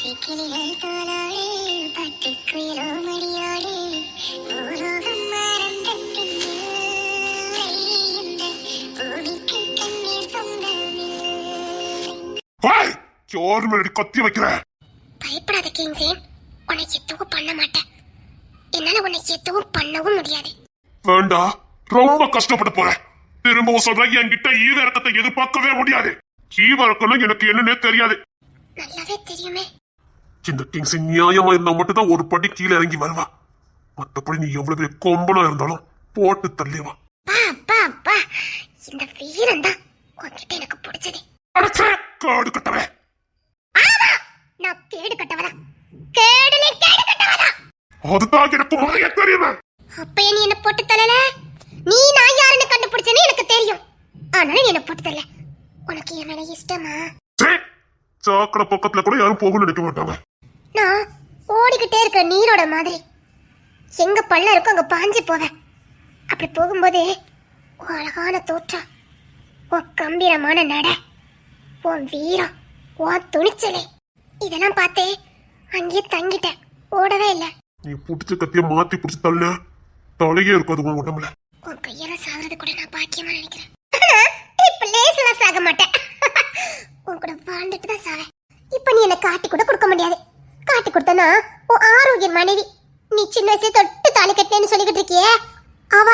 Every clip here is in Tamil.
கிளிகள் தோளோடு பட்டுக்குயிலோ மடியோடு பூலோகம் மறந்த இந்த பூமிக்கு கண்ணீர் சொந்தமில்லை. கத்தி வைக்கிற பயப்படாத கிங்ஸேன், உன்னை எதுவும் பண்ண மாட்டேன். என்னால உன்னை எதுவும் பண்ணவும் முடியாது. வேண்டா, ரொம்ப கஷ்டப்பட போற. திரும்பவும் சொல்றேன், என்கிட்ட ஈவிரக்கத்தை எதிர்பார்க்கவே முடியாது. ஈவிரக்கணும் எனக்கு என்னன்னே தெரியாது. நல்லாவே தெரியுமே. இந்த கிங்ஸ் நியாயமா இருந்தா மட்டும்தான் ஒரு படி கீழே இறங்கி வருவா. மற்றபடி நீ எவ்வளவு கொம்பனா இருந்தாலும் போட்டு தள்ளிவா. இந்த வீரன் தான் உன்கிட்ட எனக்கு பிடிச்சது. காடு கட்டவே. நான் கேடு கட்டவதா, கேடுலே கேடு கட்டவதா. அதுதான் எனக்கு முறைய தெரியுமே. அப்பயே நீ என்ன போட்டு தள்ளல. நீ நான் யாருன்னு கண்டுபிடிச்சேன்னு எனக்கு தெரியும். ஆனாலும் நீ என்ன போட்டு தள்ள. உனக்கு என் மேல இஷ்டமா? சாக்கடை பக்கத்துல கூட யாரும் போகணும்னு நினைக்க மாட்டாங்க. நான் ஓடிக்கிட்டே இருக்க நீரோட மாதிரி எங்க பள்ள இருக்கும் அங்க பாஞ்சு போவேன். அப்படி போகும்போது அழகான தோற்றம், உன் கம்பீரமான நட, உன் வீரம், உன் துணிச்சலே, இதெல்லாம் பார்த்து அங்கேயே தங்கிட்டேன். ஓடவே இல்லை. நீ புடிச்ச கத்திய மாத்தி புடிச்சு தள்ள தலையே இருக்காது உன் உடம்புல. உன் கையால சாகிறது கூட நான் பாக்கியமா நினைக்கிறேன். இப்ப லேசில சாக மாட்டேன். உன் கூட வாழ்ந்துட்டு தான் சாவேன். இப்ப நீ என்ன காட்டி கூட கொடுக்க முடியாது. காட்டி கொடுத்தனா உன் ஆரோக்கிய மனைவி, நீ சின்ன வயசுல தொட்டு தாலி கட்டினேன்னு சொல்லிக்கிட்டு இருக்கியே அவ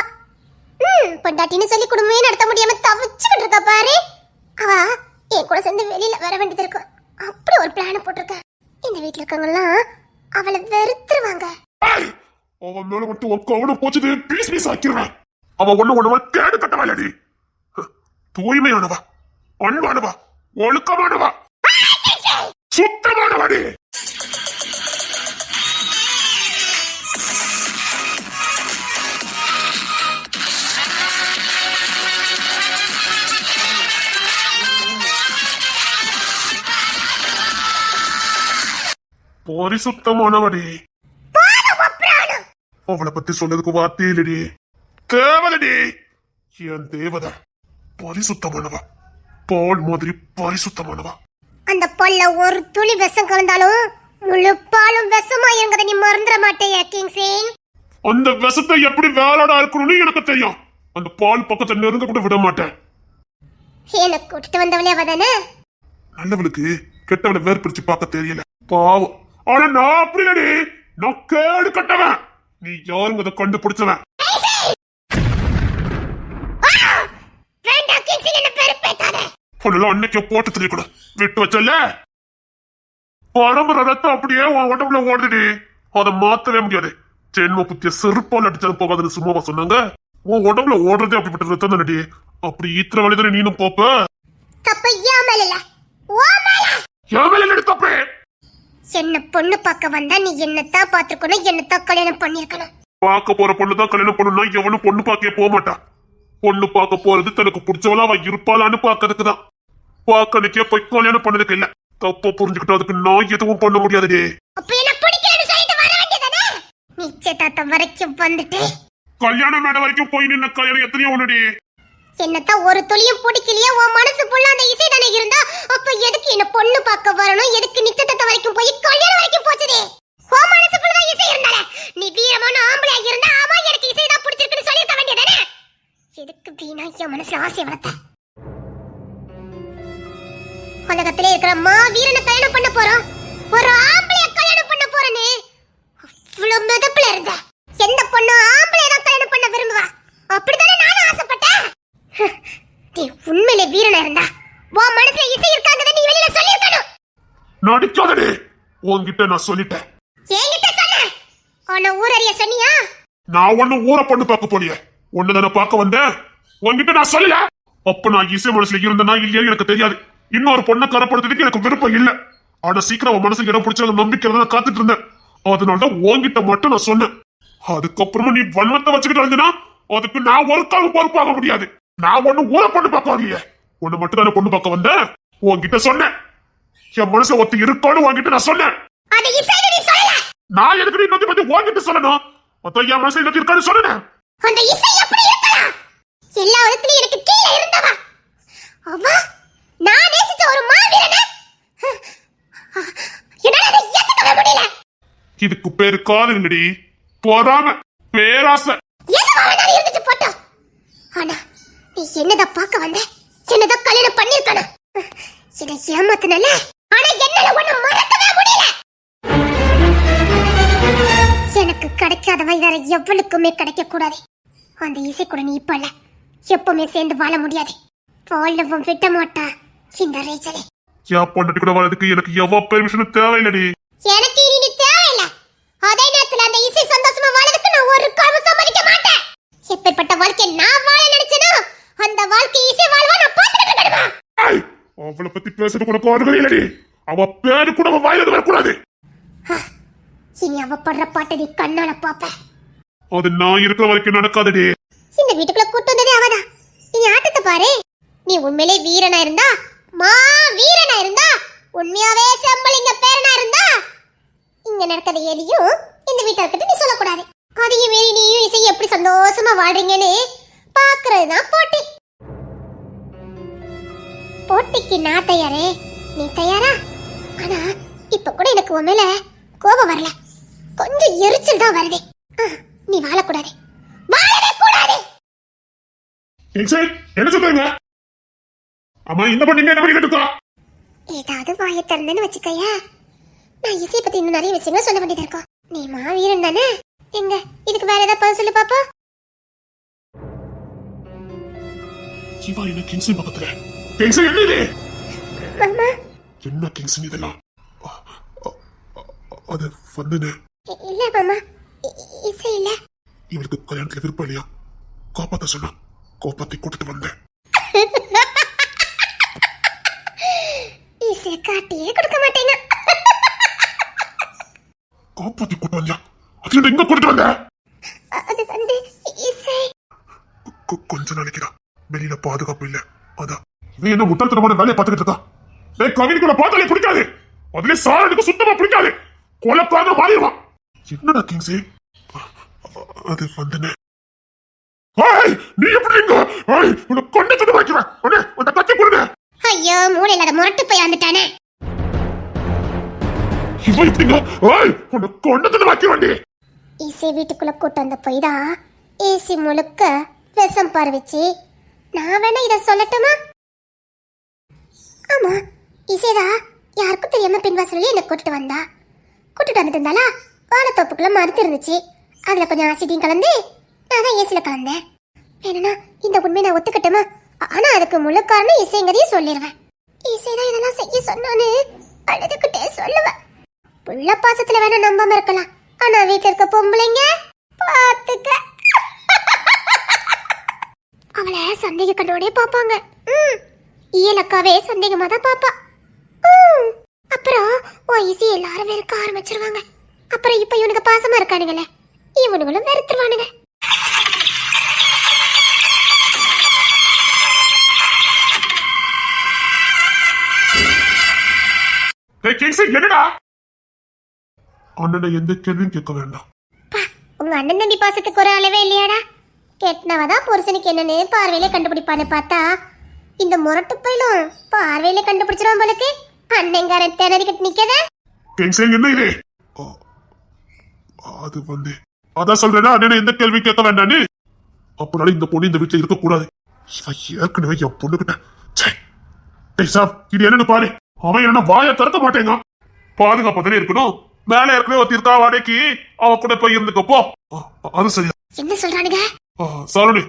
பொண்டாட்டின்னு சொல்லி குடும்பமே நடத்த முடியாம தவிச்சுக்கிட்டு இருக்கா பாரு. அவ என் கூட சேர்ந்து வெளியில வர வேண்டியது இருக்கும். அப்படி ஒரு பிளான் போட்டிருக்க. இந்த வீட்டுல இருக்கவங்க எல்லாம் அவளை வெறுத்துருவாங்க. அவன் மேல மட்டும் உன் கவனம் போச்சுது பீஸ் பீஸ் ஆக்கிடுவேன். அவன் ஒண்ணு கேடு கட்டவாடி. தூய்மையானவா, அன்பானவா, ஒழுக்கமானவா, சுத்தமானவாடி. பரிசுத்தமானவடி. அவளை பத்தி சொல்றதுக்கு வார்த்தை இல்லடி. தேவலடி, என் தேவதை பரிசுத்தமானவா, பால் மாதிரி பரிசுத்தமானவா. அந்த பொல்ல ஒரு துளி விஷம் கலந்தாலும் முழு பாலும் விஷமா இருங்கத நீ மறந்துட மாட்டேயா கிங்ஸேன். அந்த விஷத்தை எப்படி வேலைடா இருக்கணும்னு எனக்கு தெரியும். அந்த பால் பக்கத்தை நெருங்க கூட விட மாட்டேன். எனக்கு கூட்டிட்டு வந்தவளே அவதானே. நல்லவளுக்கு கெட்டவளை வேறு பிரிச்சு பார்க்க தெரியல, பாவம். ஆனா நான் அப்படி இல்லடி, நான் கேடு கட்டவன். நீ யாருங்க கண்டுபிடிச்சவன். அன்னைக்கு போட்டு தெரியக்கூட விட்டு வச்சல. பரம்பரை ரத்தம் அப்படியே உன் உடம்புல ஓடுதுடி. அதை மாத்தவே முடியாது. ஜென்ம புத்திய செருப்பால் அடிச்சாலும் போகாதுன்னு சும்மாவா சொன்னாங்க? உன் உடம்புல ஓடுறதே அப்படிப்பட்ட ரத்தம் தானடி. அப்படி இத்தனை வழிதானே நீனும் போப்ப. என்ன பொண்ணு பார்க்க வந்தா நீ என்னத்தான் பாத்துக்கணும், என்னத்தான் கல்யாணம் பண்ணிருக்கணும். பார்க்க போற பொண்ணுதான் கல்யாணம் பண்ணணும்னா எவனும் பொண்ணு பார்க்கவே போக மாட்டான். பொண்ணு பார்க்க போறது தனக்கு பிடிச்சவளா அவ இருப்பாளான்னு பாக்கிறதுக்குதான். பாக்கனுக்கே போய் கல்யாணம் பண்ணதுக்கு இல்ல. தப்ப புரிஞ்சுக்கிட்டு அதுக்கு நான் எதுவும் பண்ண முடியாதுடே. நிச்சயதார்த்தம் வரைக்கும் வந்துட்டு கல்யாணம் மேட வரைக்கும் போய் நின்ன கல்யாணம் எத்தனையோ ஒண்ணுடி. என்னத்தான் ஒரு துளியும் பிடிக்கலையா உன் மனசு ஃபுல்லா அந்த இசை தானே இருந்தா அப்ப எதுக்கு என்ன பொண்ணு பார்க்க வரணும்? எதுக்கு நிச்சயதார்த்தம் வரைக்கும் போய் கல்யாணம் வரைக்கும் போச்சதே? உன் மனசு ஃபுல்லா இசை இருந்தால நீ வீரமான ஆம்பளையா இருந்தா ஆமா எனக்கு இசை தான் பிடிச்சிருக்குன்னு சொல்லிருக்க வேண்டியதானே. எதுக்கு வீணா என் மனசுல ஆசை வளர்த்த? உலகத்திலே இருக்கிற வீரனை கல்யாணம் பண்ண போறோம், ஒரு ஆம்பளைய கல்யாணம் பண்ண போறேன்னு அவ்வளவு மிதப்புல இருந்த எந்த பொண்ணு ஆம்பளைய தான் கல்யாணம் பண்ண விரும்புவா? அப்படித்தானே நானும் ஆசைப்பட்டேன். நீ உண்மையிலே வீரனா இருந்தா உன் மனசுல இசை இருக்காங்கத நீ வெளியில சொல்லிருக்கணும். நடிக்காதடி, உன்கிட்ட நான் சொல்லிட்டேன். என்கிட்ட சொன்ன உன்னை ஊரறிய சொன்னியா? நான் ஒண்ணு ஊரை பொண்ணு பார்க்க போலியே, ஒண்ணுதானே பார்க்க வந்தேன். உன்கிட்ட நான் சொல்லல. அப்ப நான் இசை மனசுல இருந்தனா இல்லையா எனக்கு தெரியாது. இன்னொரு பொண்ணை கரப்படுத்துறதுக்கு எனக்கு விருப்பம் இல்ல. ஆனா சீக்கிரம் அவன் மனசுக்கு இடம் பிடிச்ச நம்பிக்கை நான் காத்துட்டு இருந்தேன். அதனாலதான் உன்கிட்ட மட்டும் நான் சொன்னேன். அதுக்கப்புறமா நீ வன்மத்தை வச்சுக்கிட்டு வந்தனா அதுக்கு நான் ஒரு காலம் பொறுப்பாக முடியாது. நான் ஒண்ணு ஊரை பொண்ணு பார்க்க வரலையே, ஒண்ணு மட்டும் தானே பொண்ணு பார்க்க வந்தேன். உன்கிட்ட சொன்னேன் என் மனசுல ஒத்து இருக்கான்னு உன்கிட்ட நான் சொன்னேன். நான் எதுக்கு இன்னொரு பத்தி உன்கிட்ட சொல்லணும்? மொத்தம் என் மனசுல இன்னொரு இருக்கான்னு சொன்னேன். அந்த இசை எப்படி இருக்கலாம்? எல்லா விதத்திலயும் எனக்கு கீழே இருந்தவா அவ. நான் நேசிச்ச ஒரு மாவீரனை என்னால இதுக்கு பேரு காதல்ங்கடி, பொறாம, பேராசை. எதுவா வேணாலும் இருந்துட்டு போட்டோம். ஆனா நீ என்னதான் பார்க்க வந்த, என்னதான் கல்யாணம் பண்ணிருக்கான, இதை ஏமாத்தினல. ஆனா என்னால ஒண்ணு மறக்கவே முடியல. எனக்கு கிடைக்காதவை வேற எவ்வளவுக்குமே கிடைக்க கூடாது. அந்த இசை கூட நீ இப்ப இல்ல, எப்பவுமே சேர்ந்து வாழ முடியாது. வாழவும் விட மாட்டா இந்த ரேச்சலே. என் பொண்டாட்டி கூட வாழறதுக்கு எனக்கு எவ்வளவு பெர்மிஷனும் தேவையில்லடி. எனக்கு இனி நீ தேவையில்ல. அதே நேரத்துல அந்த இசை சந்தோஷமா வாழறதுக்கு நான் ஒரு காரணம் சம்மதிக்க மாட்டேன். எப்பேற்பட்ட வாழ்க்கை நான் வாழ நினைச்சேனோ அந்த வாழ்க்கை இசை வாழ்வா நான் பார்த்துக்கிட்டு இருக்கணுமா? அவளை பத்தி பேசுறது கூட காரணம் இல்லடி. அவ பேரு கூட அவ வாயில வரக்கூடாது. இனி அவ படுற பாட்டை நீ கண்ணால பாப்ப. அது நான் இருக்கிற வரைக்கும் நடக்காதடி. இந்த வீட்டுக்குள்ள கூட்டு வந்ததே அவதான். நீ ஆட்டத்தை பாரு. நீ உண்மையிலே வீரனா இருந்தா, வீரனா இருந்தா, உண்மையாவே செம்பலிங்க பேரனா இருந்தா, இங்க நடக்கத எதையும் இந்த வீட்டை நீ சொல்லக்கூடாது. அதையும் மீறி நீயும் இசை எப்படி சந்தோஷமா வாழ்றீங்கன்னு பாக்குறதுதான் போட்டி. போட்டிக்கு நான் தயாரே, நீ தயாரா? ஆனா இப்ப கூட எனக்கு உன் மேல கோபம் வரல, கொஞ்சம் எரிச்சல் தான் வருது. நீ வாழக்கூடாது, வாழவே கூடாது. என்ன சொல்றீங்க? அம்மா இந்த பண்ணீங்க என்ன பண்ணிட்டு இருக்கா? ஏதாவது வாயை திறந்தேன்னு வச்சுக்கையா, நான் இசையை பத்தி இன்னும் நிறைய விஷயங்கள் சொல்ல வேண்டியது இருக்கும். நீ மாவீரன் தானே? எங்க இதுக்கு வேற ஏதாவது பதில் சொல்லு பாப்பா. இவா என்ன கிங்ஸின் பக்கத்துல? கிங்ஸன் என்ன இது? மாமா என்ன கிங்ஸன் இதெல்லாம்? அது வந்துன்னு இல்ல மாமா, இசை இல்ல. இவளுக்கு கல்யாணத்துல விருப்பம் இல்லையா? காப்பாத்த சொன்னா காப்பாத்தி கூட்டிட்டு வந்தேன். இசை காட்டியே கொடுக்க மாட்டேங்க. காப்பாத்தி கூட்டு வந்தியா? அது எங்க கூட்டிட்டு வந்த? அது வந்து இசை கொஞ்ச நாளைக்கு தான் வெளியில பாதுகாப்பு இல்ல, அதான். இவன் என்ன முட்டாள்தனமான வேலையை பார்த்துக்கிட்டு இருக்கா? கவினிக்குள்ள பார்த்தாலே பிடிக்காது, அதுல சாரனுக்கு சுத்தமா பிடிக்காது. கொலைக்காக மாறிடுவான். என்னடா கிங்ஸே? அது வந்துன்னு நீ எப்படி உன்னை கொண்டு கொண்டு வைக்கிறேன். உன்னை கட்டி கொடுங்க. ஐயோ மூளை இல்லாத முரட்டு போய் வந்துட்டானே. இவன் எப்படிங்க உன்னை கொண்டு கொண்டு வைக்க வேண்டி. இசை வீட்டுக்குள்ள கூட்டு வந்த போய் தான் ஏசி முழுக்க விஷம் பரவிச்சு. நான் வேணா இத சொல்லட்டுமா? ஆமா, இசைதா யாருக்கும் தெரியாம பின்வாசலே என்ன கூட்டிட்டு வந்தா. கூட்டிட்டு வந்துட்டு இருந்தாலா, வாழைத்தோப்புக்குள்ள மருந்து இருந்துச்சு, அதுல கொஞ்சம் ஆசிடியும் கலந்து நான் தான் ஏசில கலந்தேன். வேணும்னா இந்த உண்மையை நான் ஒத்துக்கிட்டேமா? ஆனா அதுக்கு முழு காரணம் இசைங்கிறதையும் சொல்லிடுவேன். இசைதான் இதெல்லாம் செய்ய சொன்னான்னு அழுதுகிட்டே சொல்லுவேன். புள்ள பாசத்துல வேணா நம்பாம இருக்கலாம், ஆனா வீட்டுல இருக்க பொம்பளைங்க பாத்துக்க அவளை சந்தேக கண்டோடே பாப்பாங்க. இயலக்காவே சந்தேகமா தான் பாப்பா. அப்புறம் உன் இசை எல்லாரும் வெறுக்க ஆரம்பிச்சிருவாங்க. அப்புறம் இப்ப இவனுக்கு பாசமா இருக்கானுங்களே, இவனுங்களும் வெறுத்துருவானுங்க. என்னடா அண்ணனை எந்த கேள்வியும் கேட்க வேண்டாம். உங்க அண்ணன் தம்பி பாசத்துக்கு ஒரு அளவே இல்லையாடா? கெட்டனவதான் புருஷனுக்கு என்னன்னு பார்வையில கண்டுபிடிப்பான்னு பார்த்தா இந்த முரட்டு பையிலும் பார்வையில கண்டுபிடிச்சிருவான் போலக்கு. அண்ணங்காரன் திணறிக்கிட்டு நிக்கத. என்ன இது? அது வந்து அதான் சொல்றேன்னா அண்ணனை எந்த கேள்வி கேட்க வேண்டான்னு. அப்பனால இந்த பொண்ணு இந்த வீட்டுல இருக்க கூடாது. ஏற்கனவே என் பொண்ணுகிட்ட இது என்னன்னு பாரு. அவன் என்ன வாய திறக்க மாட்டேங்க. பாதுகாப்பதானே இருக்கணும். மேல ஏற்கனவே ஒருத்தி இருக்கா வாடகைக்கு, அவ கூட போய் இருந்துக்கப்போ. அது சரியா? என்ன சொல்றானுங்க? சாரணி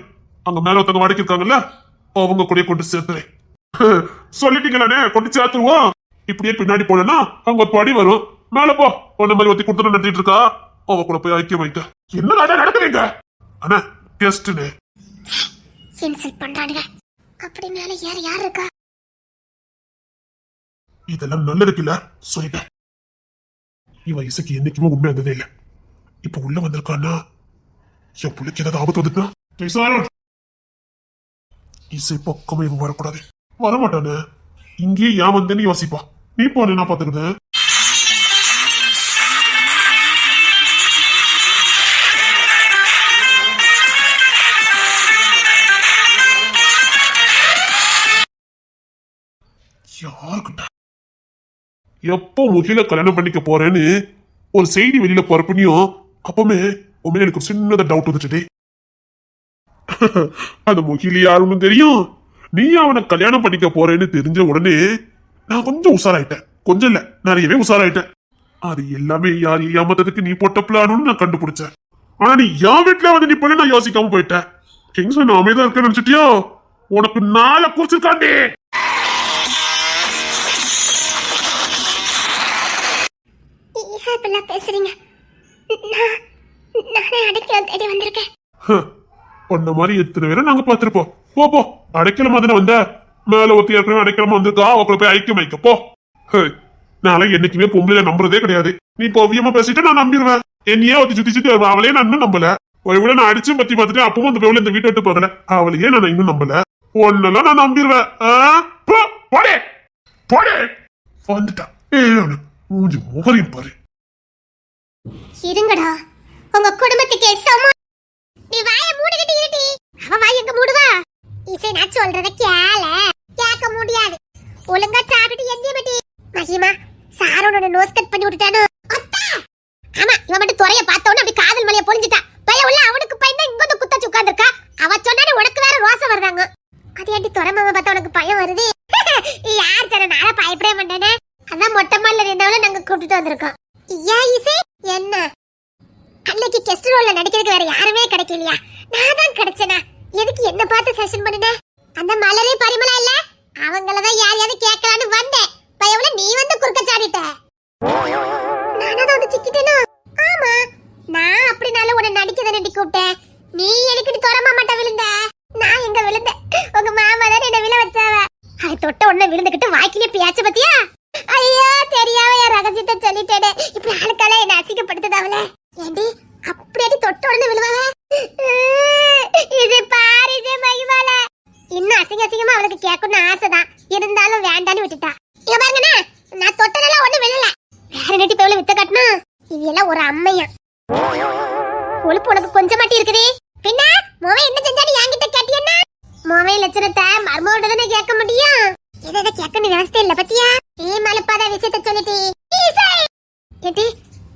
அங்க மேல ஒருத்தங்க வாடகை இருக்காங்கல்ல, அவங்க கூட கொண்டு சேர்த்துறேன். சொல்லிட்டீங்களானே, கொண்டு சேர்த்துருவோம். இப்படியே பின்னாடி போனா அங்க ஒரு படி வரும், மேல போ. அந்த மாதிரி ஒத்தி கொடுத்து நடத்திட்டு இருக்கா, அவ கூட போய் ஐக்கியம் வைக்க. என்ன நடக்குறீங்க? அண்ணா கெஸ்ட்னு இன்சல்ட் பண்றானுங்க. அப்படி மேல யார் இருக்கா? இதெல்லாம் நல்லதுக்கு இல்ல சொல்லிட்டேன். இவ இசைக்கு என்னைக்குமே உண்மை இருந்ததே இல்ல. இப்ப உள்ள வந்திருக்கான்னா என் பிள்ளைக்கு ஏதாவது ஆபத்து வந்துட்டா இசை பக்கமே இவன் வரக்கூடாது. வரமாட்டானு இங்கே ஏன் வந்தேன்னு யோசிப்பா. நீ போன நான் பாத்துக்கிட்டேன். யாருக்கிட்ட எப்போ முகில கல்யாணம் பண்ணிக்க போறேன்னு ஒரு செய்தி வெளியில போறப்பனியும் அப்பமே உண்மையில எனக்கு ஒரு சின்னதா டவுட் வந்துச்சுடே. அந்த முகிலி யாருன்னு தெரியும், நீ அவனை கல்யாணம் பண்ணிக்க போறேன்னு தெரிஞ்ச உடனே நான் கொஞ்சம் உஷாராயிட்டேன். கொஞ்சம் இல்ல, நிறையவே உஷாராயிட்டேன். அது எல்லாமே யார் ஏமாத்ததுக்கு நீ போட்ட பிளான்னு நான் கண்டுபிடிச்சேன். ஆனா நீ என் வீட்டுல வந்து நீ பண்ண நான் யோசிக்காம போயிட்டேன். கிங்ஸ்ல நான் அமைதியா இருக்கேன்னு நினைச்சிட்டியோ? உனக்கு நாளை குறிச்சிருக்காண்டி. பேசுறீங்க, நானே அடைக்கலம் தேடி வந்திருக்கேன். உன்ன மாதிரி எத்தனை பேரை நாங்க பாத்துருப்போம். போ போ, அடைக்கலமா தானே வந்த. மேல ஒத்தி ஏற்கனவே அடைக்கலமா வந்திருக்கா, அவங்களை போய் ஐக்கியம் வைக்க போ. நாளை என்னைக்குமே பொம்பளைல நம்புறதே கிடையாது. நீ இப்போ ஓவியமா பேசிட்டு நான் நம்பிடுவேன். என்னையே ஒத்தி சுத்தி சுத்தி அவளையே நான் இன்னும் நம்பல. ஒரு விட நான் அடிச்சு பத்தி பார்த்துட்டு அப்பவும் அந்த பேவுல இந்த வீட்டை விட்டு போகல. அவளையே நான் இன்னும் நம்பல. ஒன்னெல்லாம் நான் நம்பிடுவேன். போடே போடே வந்துட்டா. மூஞ்சி முகரையும் பாரு. இருங்கடா, உங்க குடும்பத்துக்கு சம. நீ வாயை மூடிக்கிட்டு இருட்டி. அவ வாய் எங்க மூடுவா? இசை நான் சொல்றத கேட்க முடியாது. ஒழுங்கா சாப்பிட்டு எஞ்சியமட்டி. மகிமா சாரோட நோஸ் கட் பண்ணி விட்டுட்டானோ? ஆமா, இவன் மட்டும் துறைய பார்த்தவன அப்படி காதல் மலைய பொழிஞ்சிட்டா. பைய உள்ள அவனுக்கு பையன் இங்க வந்து குத்தாச்சு உட்கார்ந்திருக்கா. அவ சொன்னானே உனக்கு வேற ரோசம் வருதாங்க. அது ஏண்டி துறை மாமா பார்த்தா உனக்கு பயம் வருது? யார் சொன்ன? நாள பயப்படவே மாட்டேனே. அதான் மொட்டை மாடல நின்னவள நாங்க கூட்டிட்டு வந்திருக்கோம். ஏன் இசை என்ன அன்னைக்கு கெஸ்ட் ரோல்ல நடிக்கிறதுக்கு வேற யாருமே கிடைக்கலையா? நான் தான் கிடைச்சேனா? எதுக்கு என்ன பார்த்து செஷன் பண்ணுன? அந்த மலரே பரிமளா இல்ல, அவங்களதான் யாரையாவது கேட்கலான்னு வந்தேன். பயவுல நீ வந்து குறுக்க சாடிட்ட. நானதான் வந்து சிக்கிட்டேனா? ஆமா, நான் அப்படினால உன்னை நடிக்கத நடி கூப்பிட்டேன். நீ எனக்கு துறமா மாட்ட விழுந்த. நான் எங்க விழுந்த? உங்க மாமா தான் என்ன விழ வச்சாவ. அது தொட்ட உடனே விழுந்துகிட்டு வாய்க்கிலே பியாச்ச பத்தியா? ஐயோ, தெரியாம என் ரகசியத்தை சொல்லிட்டேனே. இப்படி ஆளுக்கால என்ன அசிங்கப்படுத்துதாவல. ஏண்டி அப்படியே தொட்ட உடனே விழுவாவ? இது பாரு, இது மகிமால. இன்னும் அசிங்க அசிங்கமா அவளுக்கு கேட்கணும்னு ஆசைதான், இருந்தாலும் வேண்டான்னு விட்டுட்டா. இங்க பாருங்கண்ணா, நான் தொட்டனெல்லாம் ஒண்ணு விழல. வேற நெட்டி பேவுல வித்த கட்டணும். இது எல்லாம் ஒரு அம்மையா. கொழுப்பு உனக்கு கொஞ்சம் மாட்டி இருக்குதே. பின்ன மோவே என்ன செஞ்சாடி என்கிட்ட கேட்டியன்னா? மோவே லட்சணத்தை மர்மோட தானே கேட்க முடியும். எதை கேட்கணும் விவசாயம் இல்ல பத்தியா? நீ மலுப்பாத விஷயத்த சொல்லிட்டி. ஏடி,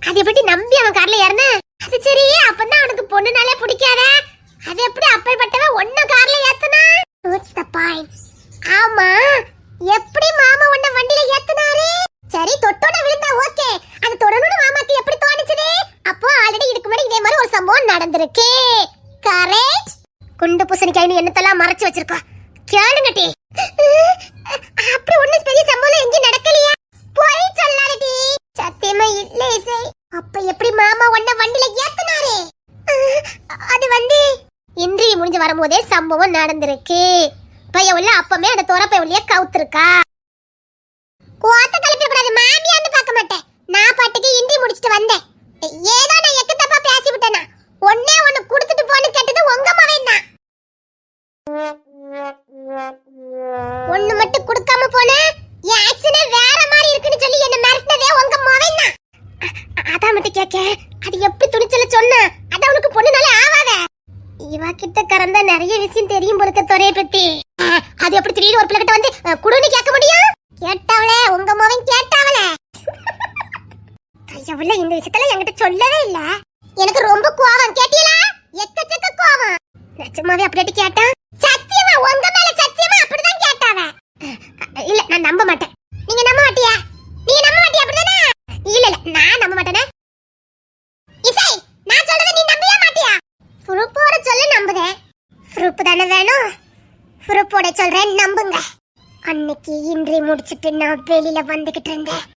அது எப்படி நம்பி அவன் கார்ல ஏறன? அது சரி, அப்பதான் அவனுக்கு பொண்ணுனாலே பிடிக்காத. அது எப்படி அப்பேற்பட்டவன் ஒன்ன கார்ல ஏத்துனா? What's the point? ஆமா, எப்படி மாமா உன்ன வண்டில ஏத்துனாரு? சரி, தொட்டோட விழுந்தா ஓகே. அது தொடணும்னு மாமாக்கு எப்படி தோணுச்சுது? அப்போ ஆல்ரெடி இதுக்கு முன்னாடி இதே மாதிரி ஒரு சம்பவம் நடந்திருக்கு. கரெக்ட்? குண்டு பூசணிக்காய் என்னத்தெல்லாம் மறைச்சு வச்சிருக்கா? கேளுங்கட்டி. அப்படி ஒண்ணு பெரிய சம்பவம் எங்க நடக்கலையா? போய் சொல்லாதடி. சத்தியமா இல்ல இசை. அப்ப எப்படி மாமா உன்ன வண்டில ஏத்துனாரு? அது வந்து இன்றைய முடிஞ்சு வரும்போதே சம்பவம் நடந்திருக்கு. பைய உள்ள அப்பமே அந்த தோரப்பை உள்ளே கவுத்திருக்கா. கோத்த கலப்பிட கூடாது, மாமியான்னு பார்க்க மாட்டேன். நான் பாட்டுக்கு இன்றி முடிச்சிட்டு வந்தேன். ஏதோ நான் எக்கத்தப்பா பேசி விட்டேனா? ஒண்ணே ஒண்ணு குடுத்துட்டு போன்னு கேட்டது உங்க மவன் தான். ஒண்ணு மட்டும் கொடுக்காம போன என் ஆக்சனே வேற மாதிரி இருக்குன்னு சொல்லி என்ன மிரட்டினதே உங்க மவன் தான். அதான் மட்டும் கேட்க, அது எப்படி துணிச்சல சொன்ன? அத உனக்கு பொண்ணுனால ஆவாத. இவ கிட்ட கறந்தா நிறைய விஷயம் தெரியும் பொறுக்க துறைய பத்தி. அது எப்படி திடீர்னு ஒரு பிள்ளை கிட்ட வந்து குடுன்னு கேட்க முடியும்? கேட்டாவளே, உங்க மவன் கேட்டாவளே. ஐயவுல இந்த விஷயத்துல என்கிட்ட சொல்லவே இல்ல. எனக்கு ரொம்ப கோவம். கேட்டீங்களா? எக்கச்சக்க கோவம். நிஜமாவே அப்படியே கேட்டா? சத்தியமா உங்க மேல சத்தியமா அப்படிதான் கேட்டாவ. இல்ல, நான் நம்ப மாட்டேன். நீங்க நம்ப மாட்டியா? நீங்க நம்ப மாட்டியா? அப்படிதானே? இல்ல இல்ல, நான் நம்ப மாட்டேனே. இசை, நான் சொல்றத நீ நம்பவே மாட்டியா? ப்ரூஃபோட சொல்ல நம்புதே. ப்ரூஃப் தானே வேணும்? ப்ரூஃபோட சொல்றேன், நம்புங்க. அன்னைக்கு இன்றி முடிச்சிட்டு நான் வெளியில வந்துகிட்டு இருந்தேன்.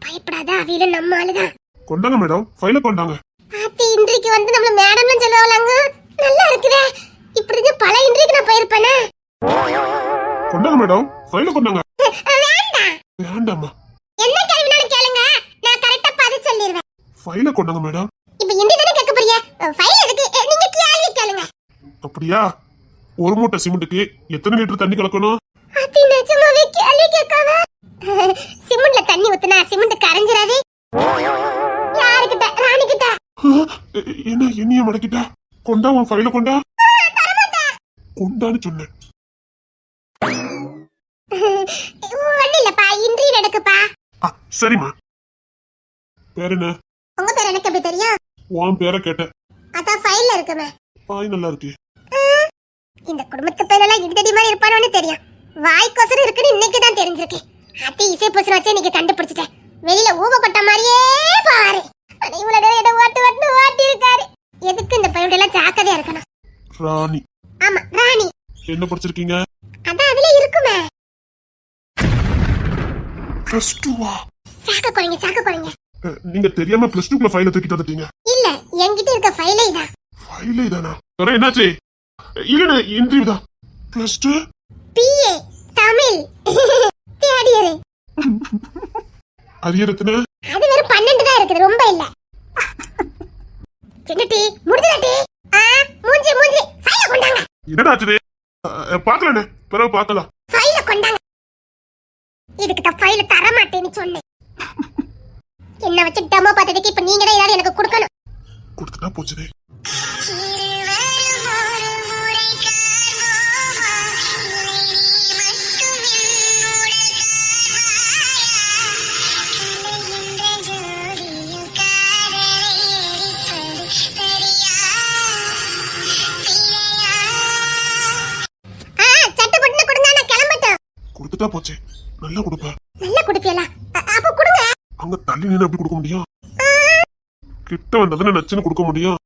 பயப்படாத, அவியில நம்ம ஆளுதான். கொண்டாங்க மேடம், ஃபைல கொண்டாங்க. ஆத்தி, இன்றைக்கு வந்து நம்மள மேடம்னு சொல்லுவாங்க. நல்லா இருக்குதே. இப்படி பல இன்றைக்கு நான் போயிருப்பேனே. கொண்டாங்க மேடம், ஃபைல கொண்டாங்க. வேண்டாம். வேண்டாமா? என்ன கேள்வினாலும் கேளுங்க, நான் கரெக்ட்டா பதில் சொல்லிடுவேன். ஃபைல கொண்டாங்க மேடம். இப்போ இன்றைக்கு தானே கேட்க போறீங்க. ஃபைல் எதுக்கு? நீங்க கேள்வி கேளுங்க. அப்படியா? ஒரு மூட்டை சிமெண்ட்டுக்கு எத்தனை லிட்டர் தண்ணி கலக்கணும்? ஆத்தி, நிஜமாவே கேள்வி கேட்காத. சிமெண்ட்ல தண்ணி ஊத்துனா சிமெண்ட் கரைஞ்சிராது. என்ன என்னைய மடக்கிட்டா? கொண்டா உன் ஃபைல கொண்டா. கொண்டான்னு சொன்னேன். ஒண்ணு இல்லப்பா, இன்ட்ரி நடக்குப்பா. சரிம்மா. பேர் என்ன? உங்க பேர் எனக்கு எப்படி தெரியும்? உன் பேரை கேட்டேன். அதான் ஃபைல்ல இருக்குமே. வாய் நல்லா இருக்கு. இந்த குடும்பத்து பேரெல்லாம் இடிதடி மாதிரி இருப்பானோன்னு தெரியும். வாய்க்கோசரம் இருக்குன்னு இன்னைக்கு தான் தெரிஞ்சிருக்கு. அத்தி இசை பூசண வச்சு இன்னைக்கு கண்டுபிடிச்சிட்டேன். வெளியில ஊவ கொட்ட மாதிரியே பாரு. ஆனா இவ்வளவு நேரம் என்ன ஓட்டி இருக்காரு. எதுக்கு இந்த பையன் எல்லாம் ஜாக்கிரதையா இருக்கணும். ராணி. ஆமா, ராணி. என்ன படிச்சிருக்கீங்க? அதான் அதுல இருக்குமே. +2வா? சாக்க குறைங்க. நீங்க தெரியாம +2க்குள்ள ஃபைல தூக்கிட்டு வந்துட்டீங்க. இல்ல, என்கிட்ட இருக்க ஃபைலே இதான். ஃபைலே இதானா? வேற என்னாச்சு? இல்ல இன்டர்வியூ தான். +2 BA Tamil third year. Arrear எத்தனை? அது வெறும் 12 தான் இருக்குது, ரொம்ப இல்ல. சின்னட்டி முடிஞ்சடா. மூஞ்சி ஃபைல கொண்டாங்க. என்னடா ஆச்சு? பார்க்கலனே, பிறகு பார்க்கலாம். ஃபைல கொண்டாங்க. இதுக்கு தான் ஃபைல தர மாட்டேன்னு சொன்னேன். என்ன வச்சு டெமோ பார்த்ததுக்கு இப்ப நீங்க தான் ஏதாவது எனக்கு கொடுக்கணும். கொடுத்துட்டா போச்சுதே. கொடுத்துட்டா போச்சு. நல்லா கொடுப்ப. நல்லா கொடுப்பீங்களா? அப்ப கொடுங்க. அங்க தள்ளி நின்னு எப்படி கொடுக்க முடியும்? கிட்ட வந்ததுன்னு நச்சுன்னு கொடுக்க முடியும்.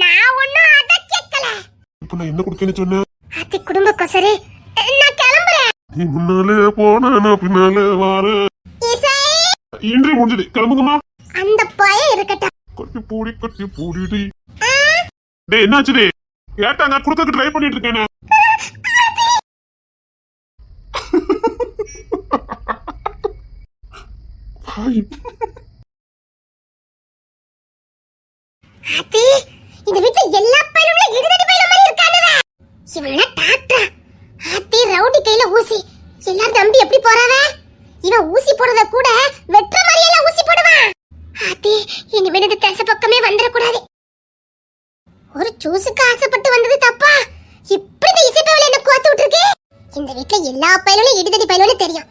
நான் ஒண்ணும் அத கேட்கல. இப்ப நான் என்ன கொடுக்கேன்னு சொன்னேன்? அத்தி குடும்ப கொசரு. நான் கிளம்புறேன். நீ முன்னாலே போனா நான் பின்னாலே வாரேன். இசை இன்றி முடிஞ்சது. கிளம்புங்கம்மா. அந்த பையன் இருக்கட்டும். கட்டி பூடிடி. டேய் என்னாச்சு? கேட்டாங்க கொடுக்க ட்ரை பண்ணிட்டு இருக்கேன். அத்தி இந்த வீட்ல எல்லா பையனும் இடிதடி பையல மாதிரி இருக்கானுவே. இவனா டாக்டர். அத்தி ரவுடி கையில ஊசி. எல்லாரும் நம்பி எப்படி போறாவே? இவன் ஊசி போடுறத கூட வெற்ற மாதிரி எல்லாம் ஊசி போடுவான். அத்தி இனிமே இந்த தசை பக்கமே வந்துட கூடாது. ஒரு ஜூஸுக்கு ஆசைப்பட்டு வந்தது தப்பா? இப்படி இந்த இசை பையல என்ன கோத்து விட்டுருக்கு. இந்த வீட்ல எல்லா பையனும் இடிதடி பையனும் தெரியும்.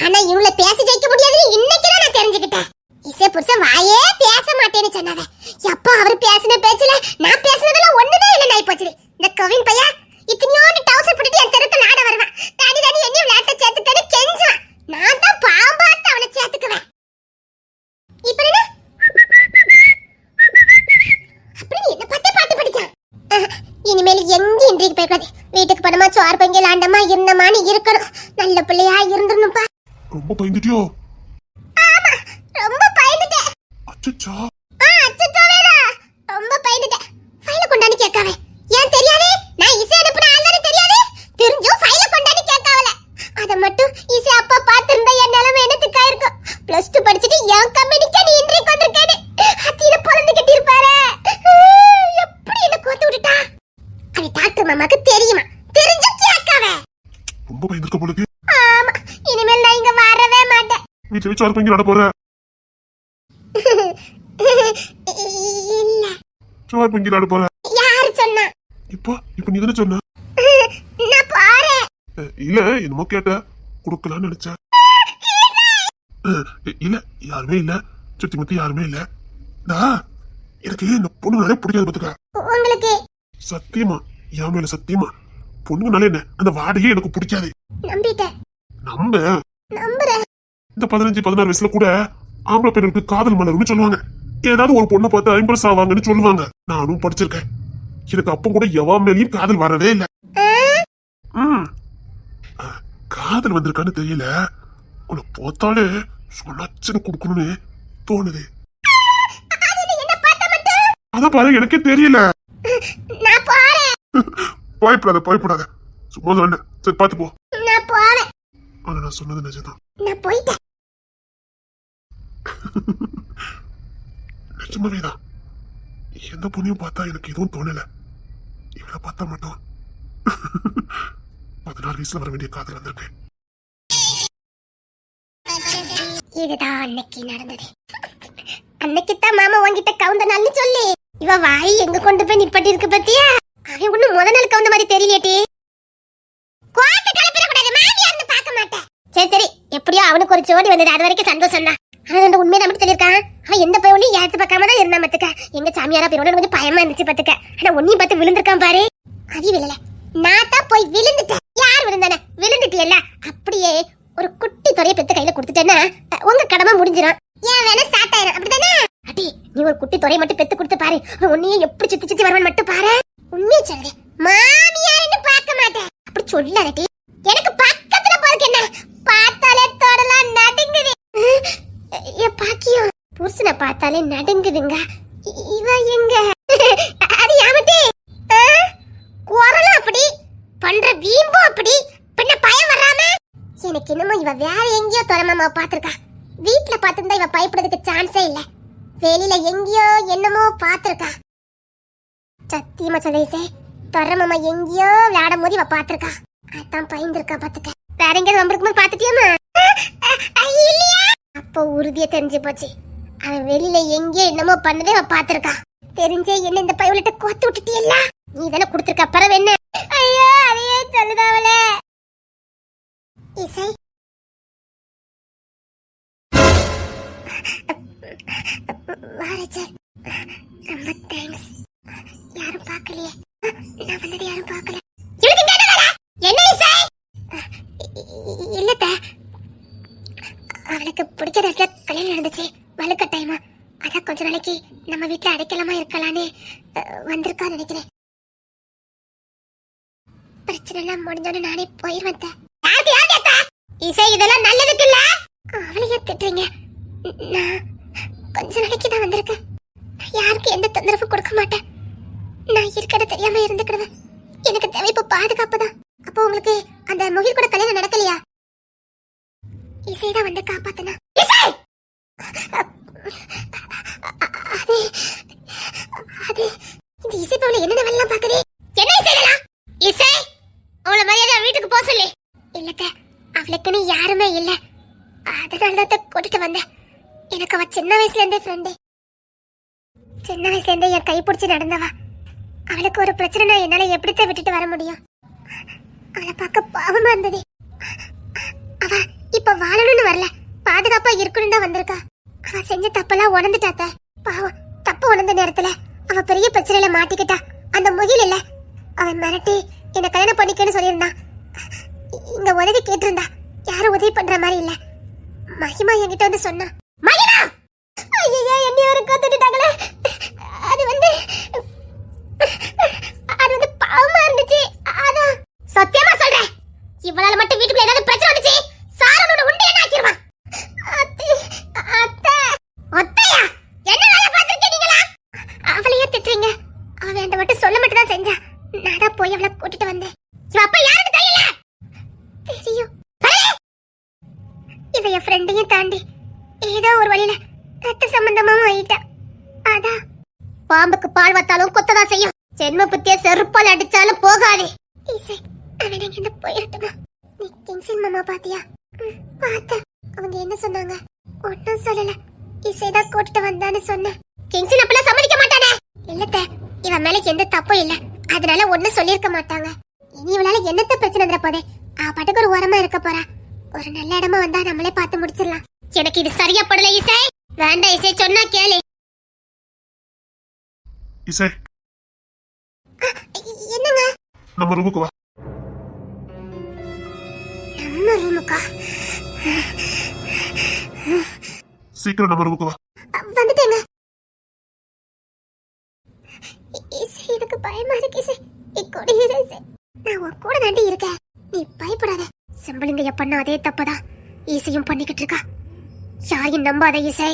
ஆனா இவங்கள பேச ஜெயிக்க முடியாதுன்னு இன்னைக்கு தான் நான் தெரிஞ்சுக்கிட்டேன். இசை புருஷன் வாயே பேச மாட்டேன்னு சொன்னாவே. எப்ப அவர் பேசின பேச்சுல நான் பேசினதெல்லாம் ஒண்ணுமே இல்ல நாய் போச்சு. இந்த கவின் பையா இத்தனையோண்டு டவுசர் போட்டுட்டு என் தெருக்க நாட வருவான். டாடி என்னையும் விளையாட்ட சேர்த்துக்கன்னு கெஞ்சுவான். நான் தான் பாம்பாத்து அவனை சேர்த்துக்குவேன். இப்ப என்ன அப்படி என்ன பத்தி பாட்டு படிச்சான். இனிமேல் எங்க இன்றைக்கு போய்க்காது. வீட்டுக்கு பணமா சோறு பங்கி லாண்டமா இருந்தமான்னு இருக்கணும். நல்ல பிள்ளையா இருந்துடணும்பா. ரொம்ப பயந்துட்டியோ? ஆமா, ரொம்ப பயந்துட்டேன். அச்சச்சோ. அச்சச்சோவேடா, ரொம்ப பயந்துட்டேன். ஃபைல கொண்டாந்து கேட்காவே. ஏன் தெரியாதே? நான் இசை அனுப்புன ஆளு தெரியாதே. தெரிஞ்சோ ஃபைல கொண்டாந்து கேட்காவல. அத மட்டும் இசை அப்பா பாத்துறதா என் நிலைமை என்னத்துக்கா இருக்கும். +2 படிச்சிட்டு என் கம்பெனிக்கு நீ இன்றைக்கு வந்திருக்கேன்னு அத்தியில பொளந்துக்கிட்டு இருப்பாரே. எப்படி என்ன கோத்து விட்டுட்டா? அது டாக்டர் மாமாக்கு தெரியுமா? தெரிஞ்சு கேட்காவே. ரொம்ப பயந்துக்க போலுக்கு. ஆமா, இனிமேல் நான் இங்க வரவே மாட்டேன். வீட்டுல வச்சு ஒரு பங்கி நட போற? இல்ல. சோறு பங்கி நட போற? யாரு சொன்னா? இப்ப நீ தானே சொன்ன. நான் போறேன். இல்ல என்னமோ கேட்ட குடுக்கலாம்னு நினைச்சேன். இல்ல யாருமே இல்ல, சுத்தி முத்தி யாருமே இல்ல. எனக்கு இந்த பொண்ணுனாலே பிடிக்காது பாத்துக்க. உங்களுக்கு சத்தியமா என் மேல சத்தியமா பொண்ணுங்கனாலே என்ன அந்த வாடையே எனக்கு பிடிக்காது. நம்பிட்டேன். நம்புறேன். இந்த 15-16 வயசுல கூட ஆம்பளை பெண்ணுக்கு காதல் மலர்னு சொல்லுவாங்க. ஏதாவது ஒரு பொண்ணை பார்த்து ஐம்பது ஆவாங்கன்னு சொல்லுவாங்க. நானும் படிச்சிருக்கேன். எனக்கு அப்ப கூட எவா மேலேயும் காதல் வரவே இல்ல. காதல் வந்திருக்கான்னு தெரியல. உன்னை பார்த்தாலே சொன்னாச்சுன்னு கொடுக்கணும்னு தோணுது. அதான் பாரு, எனக்கே தெரியல. நான் போறேன். பயப்படாத. சும்மா சொன்னேன். சரி பாத்து போ. நான் போறேன். ஆனா நான் சொன்னது நிஜம்தான். நான் போயிட்டேன். நிஜமாவேதான். எந்த பொண்ணையும் பார்த்தா எனக்கு எதுவும் தோணல. இவளை பார்த்தா மட்டும் 16 வயசுல வர வேண்டிய காதல் வந்திருக்கேன். இதுதான் அன்னைக்கு நடந்தது. அன்னைக்குத்தான் மாமா உன்கிட்ட கவுந்த நல்லு சொல்லி இவ வாய் எங்க கொண்டு போய் நிப்பட்டி இருக்கு பத்தியா? அவன் ஒண்ணு முத நாளுக்கு வந்த மாதிரி தெரியலையேட்டி. கோத்த கலப்பிட கூடாது, மாமியார்னு பார்க்க மாட்டேன். சரி சரி, எப்படியோ அவனுக்கு ஒரு ஜோடி வந்தது, அது வரைக்கும் சந்தோஷம் தான். அவன் அந்த உண்மையை மட்டும் சொல்லியிருக்கான். அவன் எந்த பையனையும் ஏத்து பார்க்காம தான் இருந்தா மத்துக்க. எங்க சாமியாரா பேரோட கொஞ்சம் பயமா இருந்துச்சு பத்துக்க. ஆனா ஒன்னையும் பார்த்து விழுந்திருக்கான் பாரு. அது விழல, நான் தான் போய் விழுந்துட்டேன். யார் விழுந்தானே? விழுந்துட்டியல்ல, அப்படியே ஒரு குட்டி தொடைய பெத்து கையில கொடுத்துட்டேன்னா உங்க கடமை முடிஞ்சிடும். ஏன் வேணா ஸ்டார்ட் ஆயிரும், அப்படிதானே? அடி, நீ ஒரு குட்டி தொடைய மட்டும் பெத்து கொடுத்து பாரு, உன்னையே எப்படி சுத்தி சுத்தி வருவான் மட்டும் பாரு. உண்மையை சொல்றேன், மாமியார்னு பார்க்க மாட்டேன். அப்படி சொல்லாதடி. எனக்கு பக்கத்துல போறதுக்கு என்ன, பார்த்தாலே தொடலாம் நடுங்குது. என் பாக்கியம், புருஷனை பார்த்தாலே நடுங்குதுங்க. இவ எங்க? அது யாமட்டி குரலும் அப்படி பண்ற வீம்பும் அப்படி, பின்ன பயம் வராம. எனக்கு என்னமோ இவ வேற எங்கேயோ தொலைமாமா பாத்திருக்கா. வீட்டுல பாத்திருந்தா இவ பயப்படுறதுக்கு சான்ஸே இல்ல. வெளியில எங்கேயோ என்னமோ பாத்திருக்கா. சத்தியமா சொல்லேசே, தொரமாமா எங்கேயோ விளையாடும் போது இவ பாத்திருக்கா. அதான் பயந்துருக்கா பாத்துக்க. வேற எங்கேயாவது வம்பிருக்கும் போது பாத்துட்டியாமா? இல்லையா? அப்போ உறுதியா தெரிஞ்சு போச்சு, அவன் வெளியில எங்கேயோ என்னமோ பண்ணதே அவ பாத்திருக்கா. தெரிஞ்சே என்ன இந்த பையன்கிட்ட கோத்து விட்டுட்டியல்ல, நீ தானே கொடுத்திருக்க. பரவ என்ன? ஐயோ, அதையே சொல்லுதாவளே. இசை வாரச்சர், ரொம்ப தேங்க்ஸ். யாரும் பார்க்கலையே, நான் வந்தது யாரும் பார்க்கல. என்ன இசை? இல்லத்த, அவளுக்கு பிடிச்ச இடத்துல கல்யாணம் நடந்துச்சு, வலுக்கட்டாயமா. அதான் கொஞ்ச நாளைக்கு நம்ம வீட்டுல அடைக்கலாமா இருக்கலான்னு வந்திருக்கான்னு நினைக்கிறேன். பிரச்சனை எல்லாம் முடிஞ்சோன்னு நானே போயிருவேன். இசை, இதெல்லாம் நல்லதுக்கு இல்ல. அவளையே திட்டுறீங்க. நான் கொஞ்ச நாளைக்கு தான் வந்திருக்கேன். யாருக்கு எந்த தொந்தரவு கொடுக்க மாட்டேன். நான் இருக்கிறத தெரியாம இருந்துக்கிடுவேன். எனக்கு தேவை இப்ப பாதுகாப்பு தான். அப்போ உங்களுக்கு அந்த முகில் கூட கல்யாணம் நடக்கலையா? இசைதான் வந்து காப்பாத்தனா. இசை, அது அது இந்த இசை போல என்ன வெள்ளம் பாக்குது. என்ன இசைலாம்? இசை, அவளை மரியாதை வீட்டுக்கு போக சொல்லி. இல்லத்த, அவளுக்குன்னு யாருமே இல்ல. அதனாலதான் கூட்டிட்டு வந்தேன். எனக்கு அவ சின்ன வயசுல இருந்தே ஃப்ரெண்டு. சின்ன வயசுல இருந்தே என் கை பிடிச்சி நடந்தவா. அவளுக்கு ஒரு பிரச்சனை, என்னால எப்படித்தான் விட்டுட்டு வர முடியும்? அவளை பார்க்க பாவமா இருந்தது. அவ இப்ப வாழணும்னு வரல, பாதுகாப்பா இருக்கணும் தான் வந்திருக்கா. அவ செஞ்ச தப்பெல்லாம் உணர்ந்துட்டாத்த. பாவம், தப்பு உணர்ந்த நேரத்துல அவ பெரிய பிரச்சனையில மாட்டிக்கிட்டா. அந்த முகில் இல்ல, அவன் மிரட்டி என்ன கல்யாணம் பண்ணிக்கன்னு சொல்லியிருந்தான். இங்க உதவி கேட்டிருந்தா, யாரும் உதவி பண்ற மாதிரி இல்ல. மகிமா என்கிட்ட வந்து சொன்னா. மகிமா, ஐயா என்ன ஒரு கோத்துட்டாங்களே. அது வந்து பாவமா இருந்துச்சு. அதான் சத்தியமா சொல்றேன், இவளால மட்டும் வீட்டுக்குள்ள ஏதாவது பிரச்சனை வந்துச்சு, சாரனோட உண்டு என்ன ஆக்கிடுவான். அத்தை அத்தை அத்தையா, என்ன வேலை பார்த்திருக்கீங்க நீங்களா? அவளையே திட்டுறீங்க. அவ வேண்ட மட்டும் சொல்ல மட்டும் தான் செஞ்சா. நான் தான் போய் அவளை கூட்டிட்டு வந்தேன். இவ அப்பா யாருக்கு தெரியல? தெரியும். இவ என் ஃப்ரெண்டையும் தாண்டி ஏதோ ஒரு வழியில ரத்த சம்பந்தமாவும் ஆயிட்டா. அதான் பாம்புக்கு பால் வத்தாலும் கொத்ததா செய்யும். ஜென்ம புத்திய செருப்பால் அடிச்சாலும் போகாதே. இசை, அவன் இங்க போயிரட்டுமா? நீ கிங்ஸின் மாமா பாத்தியா? பார்த்தேன். அவங்க என்ன சொன்னாங்க? ஒன்னும் சொல்லல. இசைதான் கூட்டிட்டு வந்தான்னு சொன்னேன். கிங்ஸின் அப்பெல்லாம் சம்மதிக்க மாட்டானே. இல்லத்த, இவன் மேல எந்த தப்பும் இல்ல, அதனால ஒன்னும் சொல்லிருக்க மாட்டாங்க. இனி இவளால என்னத்த பிரச்சனை வந்துட போதே? பாட்டுக்கு ஒரு ஓரமா இருக்க போறா. ஒரு நல்ல இடமா வந்தா நம்மளே பார்த்து முடிச்சிடலாம். எனக்கு இது சரியா படல இசை. வேண்டாம் இசை, சொன்னா கேளு. இசை, என்னங்க? நம்ம ரூமுக்கு வா. நம்ம ரூமுக்கா? சீக்கிரம் நம்ம ரூமுக்கு வா. வந்துட்டேங்க. இசை, எனக்கு பயமா இருக்கு இசை. கூட இரு இசை. நான் உன் கூட தாண்டி இருக்கேன், நீ பயப்படாத. செம்பலிங்க பண்ண அதே தப்பதான் இசையும் பண்ணிக்கிட்டு இருக்கா. யாரையும் நம்பாத இசை.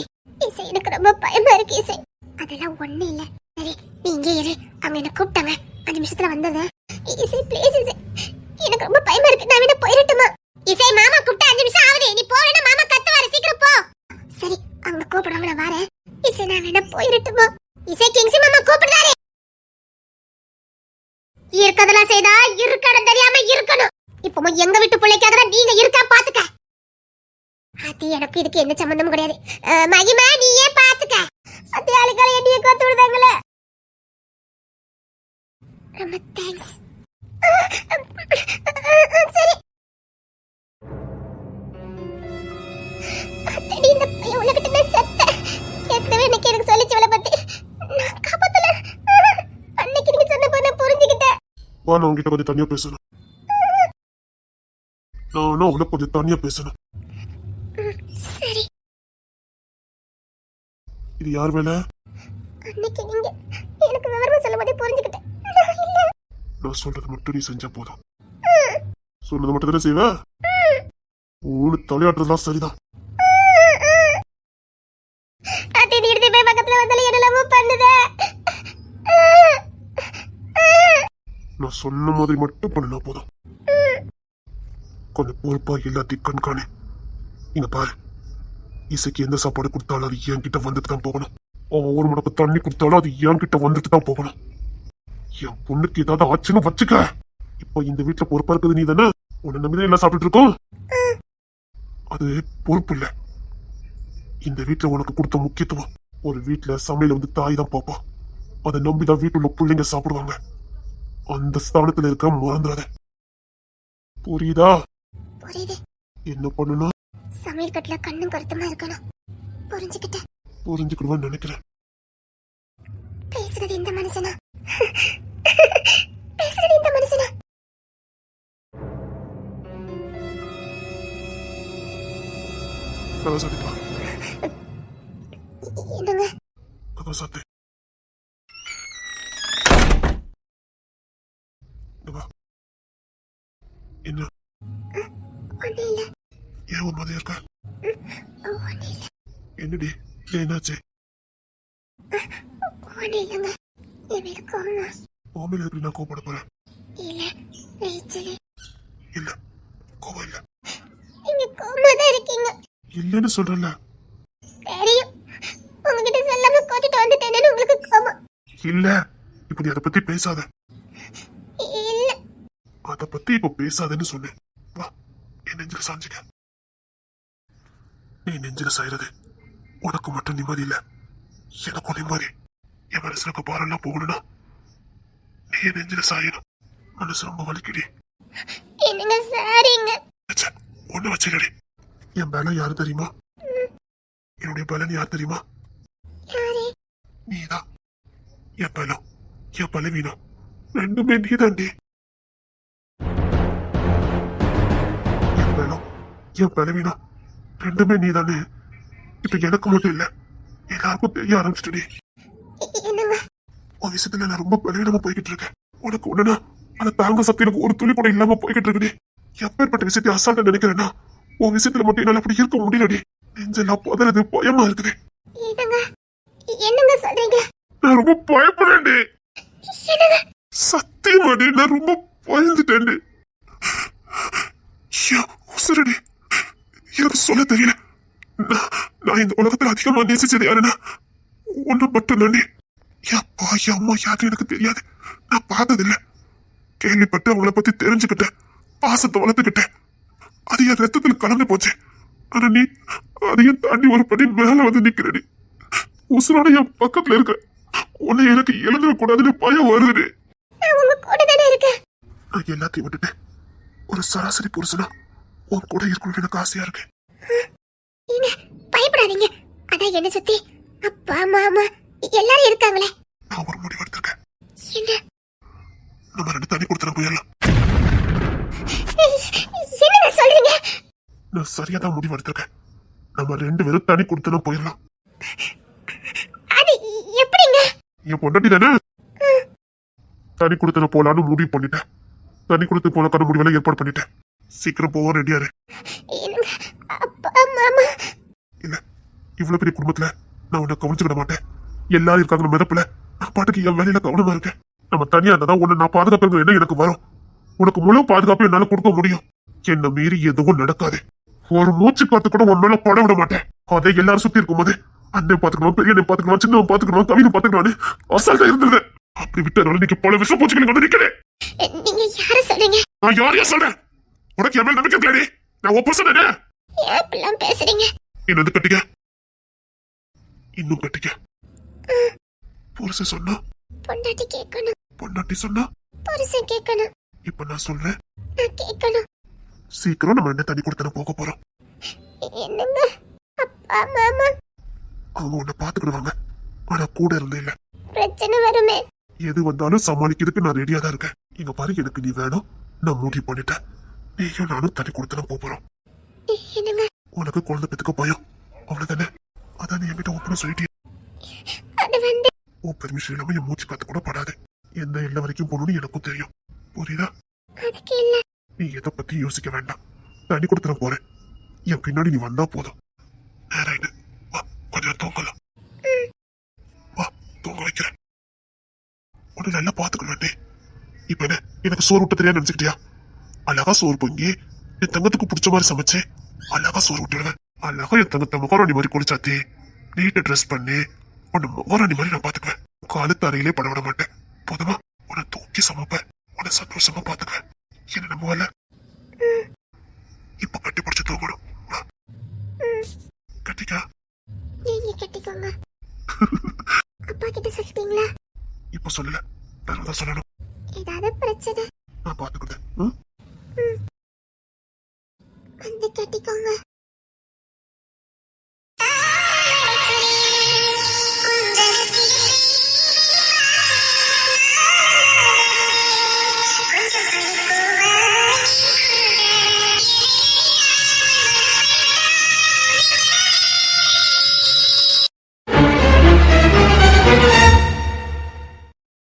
இசை, எனக்கு ரொம்ப பயமா இருக்கு இசை. அதெல்லாம் ஒண்ணு இல்ல. சரி, நீ இங்கே இரு. அவங்க என்ன கூப்பிட்டாங்க, 5 நிமிஷத்துல வந்தது. இசை ப்ளீஸ் இசை, எனக்கு ரொம்ப பயமா இருக்கு. நான் வேணா போயிரட்டுமா? இசை, மாமா கூப்பிட்டு 5 நிமிஷம் ஆகுது. நீ போறேன்னா மாமா கத்துவாரு, சீக்கிரம் போ. சரி, அவங்க கூப்பிடுவாங்க, நான் வரேன். இசை, நான் வேணா போயிரட்டுமா? இசை, கிங்ஸி மாமா கூப்பிடுறாரு. இருக்கதெல்லாம் செய்தா இருக்கணும் தெரியாம இருக்கணும். இப்போ எங்க வீட்டு பிள்ளைக்காக நீங்க இருக்கா பாத்துக்க. அது எனக்கு இதுக்கு எந்த சம்பந்தமும் கிடையாது. மகிமா, நீயே பாத்துக்க. அது ஆளுக்கால என்னைய கோத்து விடுதாங்களே. ரொம்ப தேங்க்ஸ். சரி. அத்தடி இந்த பையன் உலகிட்ட நான் செத்தேன். ஏற்கனவே எனக்கு சொல்லிச்சு இவளை பத்தி. நான் காப்பாத்தல. அன்னைக்கு நீங்க சொன்னப்ப நான் புரிஞ்சுக்கிட்டேன். வா, நான் உங்ககிட்ட கொஞ்சம் தனியா பேசணும். நான் உனக்கு கொஞ்சம் தனியா பேசணும். சரி. இது யார் வேலை? அன்னைக்கு நீங்க எனக்கு விவரமா சொல்லும்போதே புரிஞ்சுக்கிட்டேன். இல்ல. நான் சொல்றது மட்டும் நீ செஞ்சா போதும். சொன்னது மட்டும் தானே செய்வ? உனக்கு தலையாட்டுறதுலாம் சரிதான். அத்தை திடீர்னு போய் பக்கத்துல வந்தாலும் என்னெல்லாமோ பண்ணுதே. நான் சொன்ன மாதிரி மட்டும் பண்ணினா போதும். கொஞ்சம் பொறுப்பா எல்லாத்தையும் கண்காணி. இங்க பாரு, இசைக்கு எந்த சாப்பாடு கொடுத்தாலும் அது என்கிட்ட வந்துட்டு தான் போகணும். ஒவ்வொரு முடக்கு தண்ணி கொடுத்தாலும் அது என்கிட்ட வந்துட்டு தான் போகணும். என் பொண்ணுக்கு ஏதாவது ஆச்சுன்னு வச்சுக்க. இப்ப இந்த வீட்டுல பொறுப்பா இருக்குது நீ தானே. உன்னை நம்பிதான் எல்லாம் சாப்பிட்டு இருக்கோம். அது பொறுப்பு இல்ல. இந்த வீட்டுல உனக்கு கொடுத்த முக்கியத்துவம். ஒரு வீட்டுல சமையல வந்து தாய் தான் பாப்பா. அதை நம்பிதான் வீட்டுள்ள பிள்ளைங்க சாப்பிடுவாங்க. அந்த ஸ்தானத்துல இருக்க மறந்துடாத. புரியுதா? புரியுது. என்ன பண்ணணும்? சமையல் கட்டுல கண்ணும் கருத்துமா இருக்கணும். புரிஞ்சுக்கிட்டேன். புரிஞ்சுக்கிடுவேன்னு நினைக்கிறேன். பேசுறது இந்த மனுஷனா? பேசுறது இந்த மனுஷனா? கதை சாத்திப்பா. என்னங்க? கதை சாத்து. என்ன? ஒண்ணு இல்ல. ஏன் ஒரு மாதிரி இருக்க? ஒண்ணு இல்ல. என்னடி? என்னாச்சு? ஒண்ணு இல்லங்க. என் மேல கோவமா? கோவில் எப்படி நான் கோபப்பட போறேன்? இல்ல, ரேச்சல். இல்ல, கோவம் இல்ல. நீங்க கோவமா தான் இருக்கீங்க. இல்லன்னு சொல்றல. தெரியும். உங்ககிட்ட சொல்லாம கோச்சிட்டு வந்துட்டேன்னு உங்களுக்கு கோவம். இல்ல, இப்ப நீ அதை பத்தி பேசாத. இல்ல. அதை பத்தி இப்ப பேசாதன்னு சொன்னேன். வா, என் நெஞ்சில சாஞ்சுக்க. நீ நெஞ்சில சாயிறது உனக்கு மட்டும் நிம்மதி இல்ல, எனக்கும் நிம்மதி. என் மனசுல இருக்க பாரெல்லாம் போகணும்னா நீ என் நெஞ்சில சாயணும். மனசு ரொம்ப வலிக்குடி. என்னங்க சாரிங்க. ஒண்ணு வச்சுக்கடி. என் பலம் யாரு தெரியுமா? என்னுடைய பலன் யார் தெரியுமா? யாரு? நீதான். என் பலம், என் பலவீனம் ரெண்டுமே நீதாண்டி. என் பலம், என் பலவீனம் ரெண்டுமே நீதானே. இப்ப எனக்கு மட்டும் இல்ல, எல்லாருக்கும் தெரிய ஆரம்பிச்சிட்டடி. என்னங்க? உன் விஷயத்துல நான் ரொம்ப பலவீனமா போய்கிட்டு இருக்கேன். உனக்கு ஒண்ணுனா அதை தாங்க சக்தி எனக்கு ஒரு துளி கூட இல்லாம போய்கிட்டு இருக்குடி. எப்பேற்பட்ட விஷயத்தை அசால்ட்டா நினைக்கிறேன்னா உன் விஷயத்துல மட்டும் என்னால அப்படி இருக்க முடியலடி. நெஞ்செல்லாம் பதறது, பயமா இருக்குது. என்னங்க? என்னங்க சொல்றீங்க? நான் ரொம்ப பயப்படுறேன்டி. என்னங்க? சத்தியமாடி நான் ரொம்ப பயந்துட்டேன்டி. உசுரடி, எனக்கு சொல்ல தெரியல. நான் இந்த உலகத்துல அதிகமா நேசிச்சது யாருன்னா ஒண்ணு மட்டும் தாண்டி. அப்பா அம்மா யாரும் எனக்கு தெரியாது, நான் பார்த்ததில்ல. கேள்விப்பட்டு அவங்கள பத்தி தெரிஞ்சுக்கிட்டேன், பாசத்தை வளர்த்துக்கிட்டேன். அது என் ரத்தத்துல கலந்து போச்சு. ஆனா நீ அதையும் தாண்டி ஒரு படி மேல வந்து நிக்கிறடி. உசுரோட என் பக்கத்துல இருக்க. உன்னை எனக்கு இழந்துட கூடாதுன்னு பயம் வருது. நான் உங்க கூட தானே இருக்கேன். நான் எல்லாத்தையும் விட்டுட்டு ஒரு சராசரி புருஷனா உன் கூட இருக்கணும்னு எனக்கு ஆசையா இருக்கு. நீங்க பயப்படாதீங்க. அதான் என்ன சுத்தி அப்பா மாமா எல்லாரும் இருக்காங்களே. நான் ஒரு முடிவு எடுத்திருக்கேன். என்ன? நம்ம ரெண்டு தண்ணி கொடுத்துட போயிடலாம். என்னங்க சொல்றீங்க? நான் சரியா தான் முடிவு எடுத்திருக்கேன். நம்ம ரெண்டு பேரும் தண்ணி கொடுத்துட போயிடலாம். அது எப்படிங்க? என் பொண்டாட்டி தானே. தண்ணி கொடுத்துட போலான்னு முடிவு பண்ணிட்டேன். தண்ணி கொடுத்து போனக்கான முடிவெல்லாம் ஏற்பாடு பண்ணிட்டேன். சீக்கிரம் போவோம், ரெடியாரு. என்னங்க? அப்பா மாமா இல்ல, இவ்வளவு பெரிய குடும்பத்துல நான் உன்னை கவனிச்சுக்கிட மாட்டேன். எல்லாரும் இருக்காங்க மிதப்புல. நான் பாட்டுக்கு என் வேலையில கவனமா இருக்கேன். நம்ம தனியா இருந்தாதான் உன்னை நான் பாதுகாப்பு என்ன எனக்கு வரும். உனக்கு முழு பாதுகாப்பு என்னால கொடுக்க முடியும். என்ன மீறி எதுவும் நடக்காது. ஒரு மூச்சு காத்து கூட உன் மேல பட விட மாட்டேன். அதை எல்லாரும் சுத்தி இருக்கும் போது அண்ணன் பாத்துக்கணும், பெரியனை பாத்துக்கணும், சின்னவன் பாத்துக்கணும், கவினை பாத்துக்கலான்னு அசால்ட்டா இருந்தது. அப்படி விட்டனால நீங்க பல விஷ பூச்சிகளை வந்து நிக்கிறேன். நீங்க யார சொல்றீங்க? நான் யாரையா சொல்றேன்? உனக்கு என் மேல நம்பிக்கை இருக்காடி? நான் ஒப்ப சொன்னேனே. ஏன் இப்பெல்லாம் பேசுறீங்க? என்னது கட்டிக்க, இன்னும் கட்டிக்க. புருஷன் சொன்னா பொண்டாட்டி கேட்கணும். பொண்டாட்டி சொன்னா புருஷன் கேட்கணும். இப்ப நான் சொல்றேன், நான் கேட்கணும். சீக்கிரம் நம்ம என்ன தண்ணி கொடுத்தன போக போறோம். என்னங்க அப்பா மாமா அவங்க உன்னை பாத்துக்கிடுவாங்க, ஆனா கூட இருந்தே இல்ல. பிரச்சனை வருமே. எது வந்தாலும் சமாளிக்கிறதுக்கு நான் ரெடியா தான் இருக்கேன். இங்க பாரு, எனக்கு நீ வேணும், நான் முடிவு பண்ணிட்டேன். நீயும் நானும் தண்ணி கொடுத்தன போறோம். என்னங்க உனக்கு குழந்தை பெத்துக்க பயம், அவ்வளவுதானே? அதான் நீ என்கிட்ட ஓப்பனா சொல்லிட்டியா? அது வந்து உன் பெர்மிஷன் இல்லாம என் மூச்சு காத்து கூட படாது. எந்த எல்லை வரைக்கும் போகணும்னு எனக்கும் தெரியும், புரியுதா? அதுக்கு இல்ல. நீ எதை பத்தி யோசிக்க வேண்டாம். தண்ணி கொடுத்துட போறேன், என் பின்னாடி நீ வந்தா போதும். நேராயிட்டு வா, கொஞ்சம் தூங்கலாம். வா, தூங்க வைக்கிறேன். உன்னை நல்லா பாத்துக்க வேண்டே. இப்ப என்ன, எனக்கு சோறு விட்ட தெரியாது நினைச்சுக்கிட்டியா? அழகா சோறு பொங்கி என் தங்கத்துக்கு பிடிச்ச மாதிரி சமைச்சு அழகா சோறு விட்டுடுவேன். அழகா என் தங்கத்தை முகராணி மாதிரி குளிச்சாத்தி நீட்ட ட்ரெஸ் பண்ணி உன்னை முகராணி மாதிரி நான் பாத்துக்குவேன். காலத்து அறையிலே பட விட மாட்டேன். போதுமா? உன்னை தூக்கி சமைப்பேன், உன்னை சந்தோஷமா பாத்துக்குவேன். என்ன நம்புவல? இப்ப கட்டி பிடிச்சு தூங்கணும். வா. கட்டிக்கா. நீங்க கட்டிக்கோங்க. அப்பா கிட்ட சொல்லிட்டீங்களா? இப்ப சொல்லல, நான் தான் சொல்லணும். ஏதாவது பிரச்சனை நான் பாத்துக்கிட்டேன். வந்து கட்டிக்கோங்க.